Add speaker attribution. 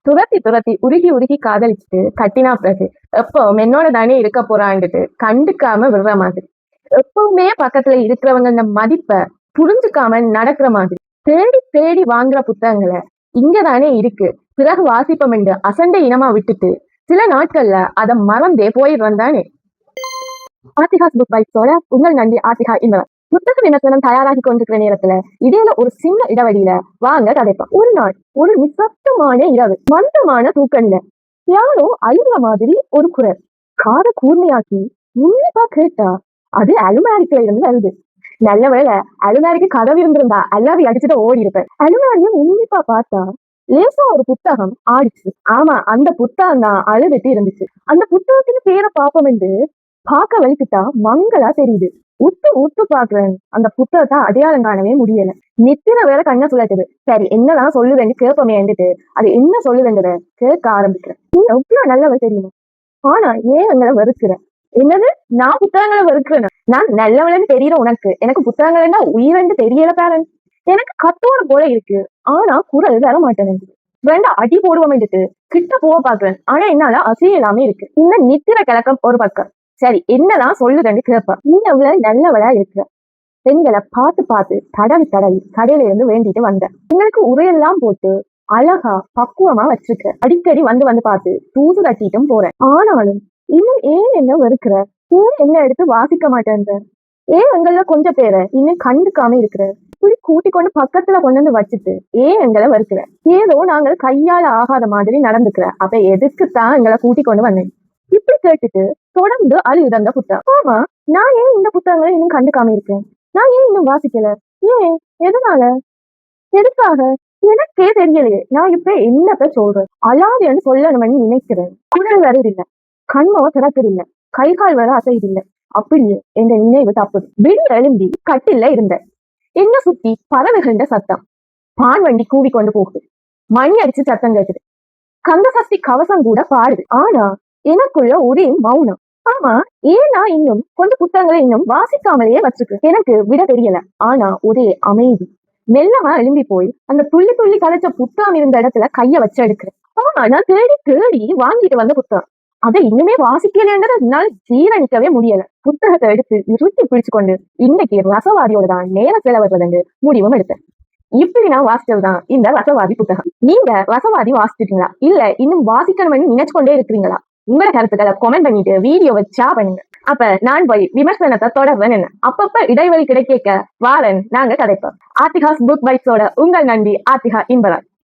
Speaker 1: துரத்தி துரத்தி உருகி உருகி காதலிச்சுட்டு கட்டினா பிறகு எப்பவும் என்னோட தானே இருக்க போறான்ட்டு கண்டுக்காம விடுற மாதிரி. எப்பவுமே பக்கத்துல இருக்கிறவங்க இந்த மதிப்பை புரிஞ்சுக்காம நடக்கிற மாதிரி. தேடி தேடி வாங்குற புத்தகங்களை இங்கதானே இருக்கு, பிறகு வாசிப்போம் என்று அசண்டை இனமா விட்டுட்டு சில நாட்கள்ல அதை மறந்தே போயிடுறோம் தானே. ஆர்த்திகாஸ் புக் பைட்ஸோட உங்கள் நன்றி ஆர்த்திகா என்பவர். புத்தக விமர்சனம் தயாராகி கொண்டிருக்கிற நேரத்துல இடையில ஒரு சின்ன இடைவெளியில வாங்க கதைப்போம். ஒரு நாள் ஒரு நிசப்தமான இரவு, மந்தமான தூக்கம்ல யாரோ அழுகிற மாதிரி ஒரு குரல். காத கூர்மையாக்கி உன்னிப்பா கேட்டா அது அலுமாரிக்குல இருந்து வருது. நல்ல வேளை அலுமாரிக்கு கதவு இருந்திருந்தா அல்லாவி அடிச்சுட்டு ஓடி இருப்பேன். அலுமாரிய உன்னிப்பா பார்த்தா லேசா ஒரு புத்தகம் ஆடிச்சு. ஆமா, அந்த புத்தகம் தான் அழுதுட்டு இருந்துச்சு. அந்த புத்தகத்தின் பேரை பாப்போம் என்று பார்க்க வலிக்கிட்டா மங்களா தெரியுது. உத்து உத்து பாக்குறேன், அந்த புத்தகத்தை அடையாளம் காணவே முடியல. நித்திர வேற கண்ண சுழட்டுது. சரி, என்னதான் சொல்லுதுன்னு கேட்போமே வந்துட்டு அது என்ன சொல்லுதுன்றத கேட்க ஆரம்பிக்கிறேன். நீ எவ்வளவு நல்லவ தெரியுமா, ஆனா ஏன் எங்களை வெறுக்கிற? என்னது, நான் புத்தகங்களை வெறுக்கிறேன்? நான் நல்லவளன்னு தெரியற உனக்கு எனக்கு புத்தகங்கள்னா உயிரண்டு தெரியல பேரன். எனக்கு கத்தோட போல இருக்கு, ஆனா குரல் வர மாட்டேன். ரெண்டா அடி போடுவோம் கிட்ட போக பாக்குறேன், ஆனா என்னால அசையலாமே இருக்கு. இந்த நித்திர கிழக்கம் ஒரு பக்கம். சரி, என்னதான் சொல்லுதுன்னு கேட்ப. நீ எவ்வளவு நல்லவளா இருக்கிற. பெண்களை பார்த்து பார்த்து தடவி தடவி கடையில இருந்து வேண்டிட்டு வந்த. உங்களுக்கு உரையெல்லாம் போட்டு அழகா பக்குவமா வச்சிருக்க. அடிக்கடி வந்து வந்து பார்த்து தூது தட்டிட்டும் போறேன். ஆனாலும் இன்னும் ஏன் என்ன வெறுக்கிற? ஏன் என்ன எடுத்து வாசிக்க மாட்டேன்ற? ஏன் எங்கள கொஞ்சம் பேரை இன்னும் கண்டுக்காம இருக்கிற? இப்படி கூட்டி கொண்டு பக்கத்துல கொண்டு வந்து வச்சுட்டு ஏன் எங்களை வெறுக்கிற? ஏதோ நாங்கள் கையால ஆகாத மாதிரி நடந்துக்கிற. அப்ப எதுக்குத்தான் எங்களை கூட்டி கொண்டு வந்தேன்? இப்படி கேட்டுட்டு தொடர்ந்து அழுகுது அந்த புத்தகம். ஆமா, நான் ஏன் இந்த புத்தகங்களை இன்னும் கண்டுக்காம இருக்கேன்? நான் ஏன் இன்னும் வாசிக்கல? ஏன்? எதனால? எதுக்காக? எனக்கே தெரியலையே. நான் இப்ப என்னத்த சொல்றேன்? அழாதேன்னு சொல்லணும்னு நினைக்கிறேன். குரல் வருதில்லை, கண்மோ திறக்குதில்லை, கைகால் வர அசைதில்லை. அப்படியே என்ற நினைவு தப்புது. விடி எழும்பி கட்டில இருந்த என்ன சுத்தி பறவைகண்ட சத்தம். பான் வண்டி கூவி கொண்டு போகுது. மணி அடிச்சு சத்தம் கேட்குது. கந்த சஷ்டி கவசம் கூட பாடுது. ஆனா எனக்குள்ள ஒரே மௌனம். ஆமா, ஏன்னா இன்னும் கொஞ்சம் புத்தகங்களை இன்னும் வாசிக்காமலேயே வச்சிருக்கு. எனக்கு விட தெரியல, ஆனா ஒரே அமைதி. மெல்லமா எழும்பி போய் அந்த துள்ளி துள்ளி கதைச்ச புத்தகம் இருந்த இடத்துல கைய வச்சு எடுக்கிறேன். ஆமா, நான் தேடி தேடி வாங்கிட்டு வந்த புத்தகம். அதை இன்னுமே வாசிக்கலன்றது என்னால் ஜீரணிக்கவே முடியல. புத்தகத்தை எடுத்து இருத்தி பிடிச்சு கொண்டு இன்னைக்கு ரசவாதியோட தான் நேர செலவதுன்னு முடிவும் எடுத்தேன். இப்படி நான் வாசிச்சதுதான் இந்த ரசவாதி புத்தகம். நீங்க ரசவாதி வாசிச்சிட்டீங்களா, இல்ல இன்னும் வாசிக்கணும்னு நினைச்சு கொண்டே இருக்கிறீங்களா? உங்களோட கருத்துக்களை கமெண்ட் பண்ணிட்டு வீடியோவை ஷேர் பண்ணுங்க. அப்ப நான் போய் விமர்சனத்தை தொடர்வேன். என்ன அப்பப்ப இடைவெளி கிடைக்க வாரன் நாங்க கதைப்போம். ஆர்த்திகாஸ் புக் பைட்ஸோட உங்கள் நன்றி ஆர்த்திகா என்பவர்.